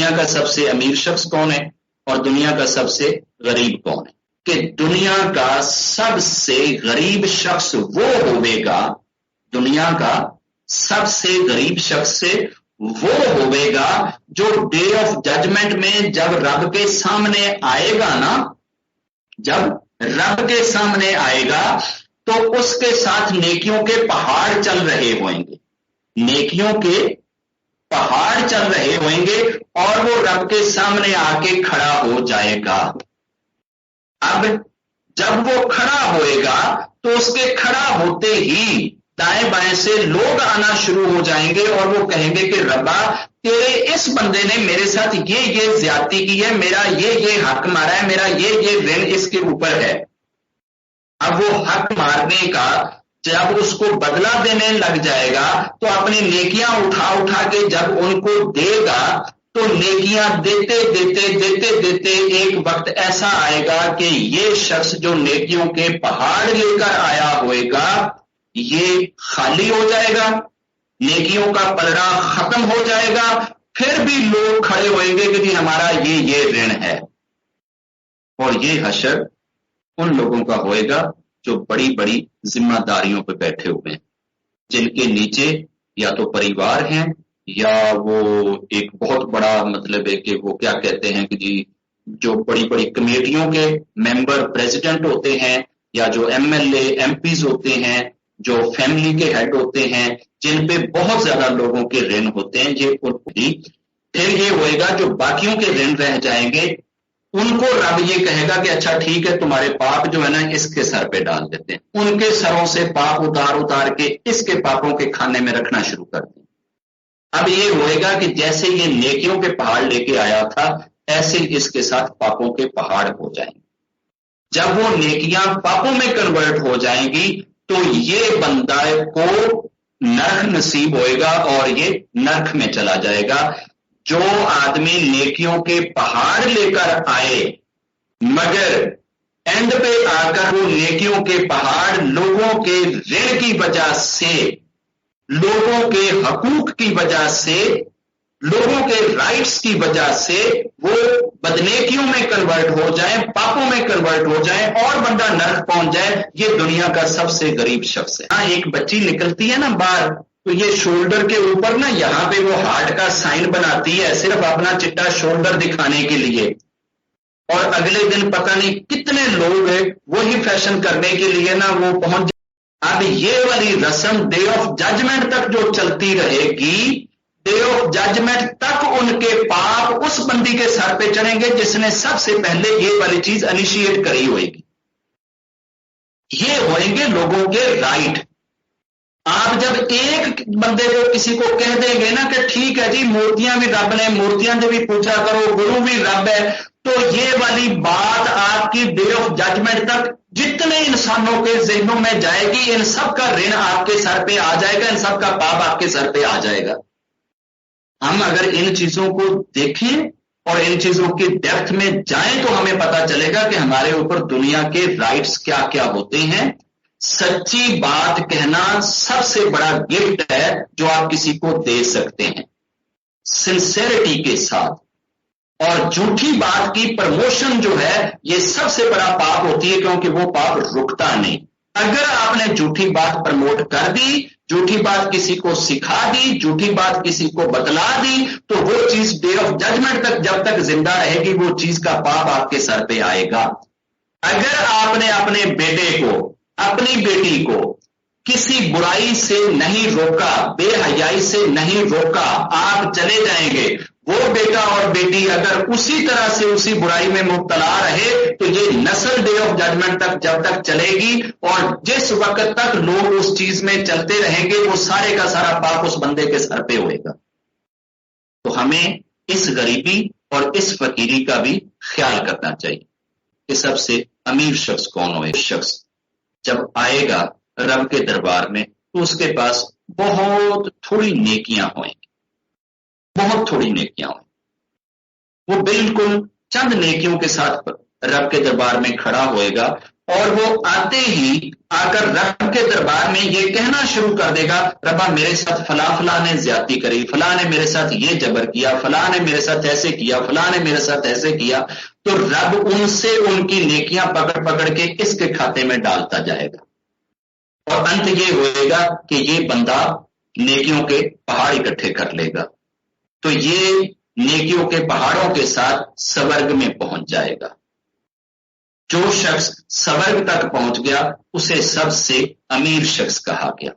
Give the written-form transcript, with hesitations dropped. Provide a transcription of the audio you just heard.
دنیا کا سب سے امیر شخص کون ہے اور دنیا کا سب سے غریب کون ہے؟ کہ دنیا کا سب سے غریب شخص وہ ہوئے گا، دنیا کا سب سے غریب شخص سے وہ ہوئے گا جو ڈے آف ججمنٹ میں جب رب کے سامنے آئے گا نا، جب رب کے سامنے آئے گا تو اس کے ساتھ نیکیوں کے پہاڑ چل رہے ہوئیں گے، نیکیوں کے پہاڑ چل رہے ہوئیں گے اور وہ رب کے سامنے آ کے کھڑا ہو جائے گا۔ اب جب وہ کھڑا ہوئے گا تو اس کے کھڑا ہوتے ہی دائیں بائیں سے لوگ آنا شروع ہو جائیں گے اور وہ کہیں گے کہ ربا تیرے اس بندے نے میرے ساتھ یہ زیادتی کی ہے، میرا یہ حق مارا ہے، میرا یہ رن اس کے اوپر ہے۔ اب وہ حق مارنے کا جب اس کو بدلہ دینے لگ جائے گا تو اپنی نیکیاں اٹھا اٹھا کے جب ان کو دے گا تو نیکیاں دیتے دیتے دیتے دیتے ایک وقت ایسا آئے گا کہ یہ شخص جو نیکیوں کے پہاڑ لے کر آیا ہوئے گا یہ خالی ہو جائے گا، نیکیوں کا پلڑا ختم ہو جائے گا، پھر بھی لوگ کھڑے ہوئیں گے کہ جی ہمارا یہ رن ہے۔ اور یہ حشر ان لوگوں کا ہوئے گا جو بڑی بڑی ذمہ داریوں پہ بیٹھے ہوئے ہیں، جن کے نیچے یا تو پریوار ہیں یا وہ ایک بہت بڑا مطلب ہے کہ وہ کیا کہتے ہیں کہ جی جو بڑی بڑی کمیٹیوں کے ممبر پریزیڈنٹ ہوتے ہیں یا جو M L A MPs ہوتے ہیں، جو فیملی کے ہیڈ ہوتے ہیں، جن پہ بہت زیادہ لوگوں کے رن ہوتے ہیں، یہ پھر یہ ہوئے گا جو باقیوں کے رن رہ جائیں گے ان کو رب یہ کہے گا کہ اچھا ٹھیک ہے تمہارے پاپ جو ہے نا اس کے سر پہ ڈال دیتے ہیں، ان کے سروں سے پاپ اتار اتار کے اس کے پاپوں کے کھانے میں رکھنا شروع کر دیں۔ اب یہ ہوئے گا کہ جیسے یہ نیکیوں کے پہاڑ لے کے آیا تھا ایسے اس کے ساتھ پاپوں کے پہاڑ ہو جائیں گے۔ جب وہ نیکیاں پاپوں میں کنورٹ ہو جائیں گی تو یہ بندہ کو نرک نصیب ہوئے گا اور یہ نرک میں چلا جائے گا۔ جو آدمی نیکیوں کے پہاڑ لے کر آئے مگر اینڈ پہ آ کر وہ نیکیوں کے پہاڑ لوگوں کے رن کی وجہ سے، لوگوں کے حقوق کی وجہ سے، لوگوں کے رائٹس کی وجہ سے وہ بدنیکیوں میں کنورٹ ہو جائیں، پاپوں میں کنورٹ ہو جائیں اور بندہ نرک پہنچ جائے، یہ دنیا کا سب سے غریب شخص ہے۔ ہاں ایک بچی نکلتی ہے نا باہر تو یہ شولڈر کے اوپر نا یہاں پہ وہ ہارٹ کا سائن بناتی ہے صرف اپنا چٹا شولڈر دکھانے کے لیے، اور اگلے دن پتہ نہیں کتنے لوگ وہی فیشن کرنے کے لیے نا وہ پہنچ۔ اب یہ والی رسم ڈے آف ججمنٹ تک جو چلتی رہے گی، ڈے آف ججمنٹ تک ان کے پاپ اس بندی کے سر پہ چڑھیں گے جس نے سب سے پہلے یہ والی چیز انیشیٹ کری ہوئے گی۔ یہ ہوئیں گے لوگوں کے رائٹ۔ آپ جب ایک بندے کو کسی کو کہہ دیں گے نا کہ ٹھیک ہے جی مورتیاں بھی رب نے، مورتیاں سے بھی پوچھا کرو، گرو بھی رب ہے، تو یہ والی بات آپ کی ڈے آف ججمنٹ تک جتنے انسانوں کے ذہنوں میں جائے گی ان سب کا رن آپ کے سر پہ آ جائے گا، ان سب کا پاپ آپ کے سر پہ آ جائے گا۔ ہم اگر ان چیزوں کو دیکھیں اور ان چیزوں کی ڈیپتھ میں جائیں تو ہمیں پتا چلے گا کہ ہمارے اوپر دنیا کے رائٹس کیا کیا ہوتے ہیں۔ سچی بات کہنا سب سے بڑا گفٹ ہے جو آپ کسی کو دے سکتے ہیں سنسیریٹی کے ساتھ، اور جھوٹی بات کی پرموشن جو ہے یہ سب سے بڑا پاپ ہوتی ہے کیونکہ وہ پاپ رکتا نہیں۔ اگر آپ نے جھوٹی بات پرموٹ کر دی، جھوٹی بات کسی کو سکھا دی، جھوٹی بات کسی کو بتلا دی تو وہ چیز ڈے آف ججمنٹ تک جب تک زندہ رہے گی وہ چیز کا پاپ آپ کے سر پہ آئے گا۔ اگر آپ نے اپنے بیٹے کو، اپنی بیٹی کو کسی برائی سے نہیں روکا، بے حیائی سے نہیں روکا، آپ چلے جائیں گے، وہ بیٹا اور بیٹی اگر اسی طرح سے اسی برائی میں مبتلا رہے تو یہ نسل ڈے آف ججمنٹ تک جب تک چلے گی، اور جس وقت تک لوگ اس چیز میں چلتے رہیں گے وہ سارے کا سارا پاپ اس بندے کے سر پہ ہوئے گا۔ تو ہمیں اس غریبی اور اس فقیری کا بھی خیال کرنا چاہیے کہ سب سے امیر شخص کون ہوئے۔ شخص جب آئے گا رب کے دربار میں تو اس کے پاس بہت تھوڑی نیکیاں ہوئیں گی، بہت تھوڑی نیکیاں ہوئیں گی، وہ بالکل چند نیکیوں کے ساتھ رب کے دربار میں کھڑا ہوئے گا اور وہ آتے ہی آ کر رب کے دربار میں یہ کہنا شروع کر دے گا ربا میرے ساتھ فلاں فلاں نے زیادتی کری، فلاں نے میرے ساتھ یہ جبر کیا، فلاں نے میرے ساتھ ایسے کیا، فلاں نے میرے ساتھ ایسے کیا، تو رب ان سے ان کی نیکیاں پکڑ پکڑ کے اس کے کھاتے میں ڈالتا جائے گا، اور انت یہ ہوئے گا کہ یہ بندہ نیکیوں کے پہاڑ اکٹھے کر لے گا، تو یہ نیکیوں کے پہاڑوں کے ساتھ سورگ میں پہنچ جائے گا۔ جو شخص سورگ تک پہنچ گیا اسے سب سے امیر شخص کہا گیا۔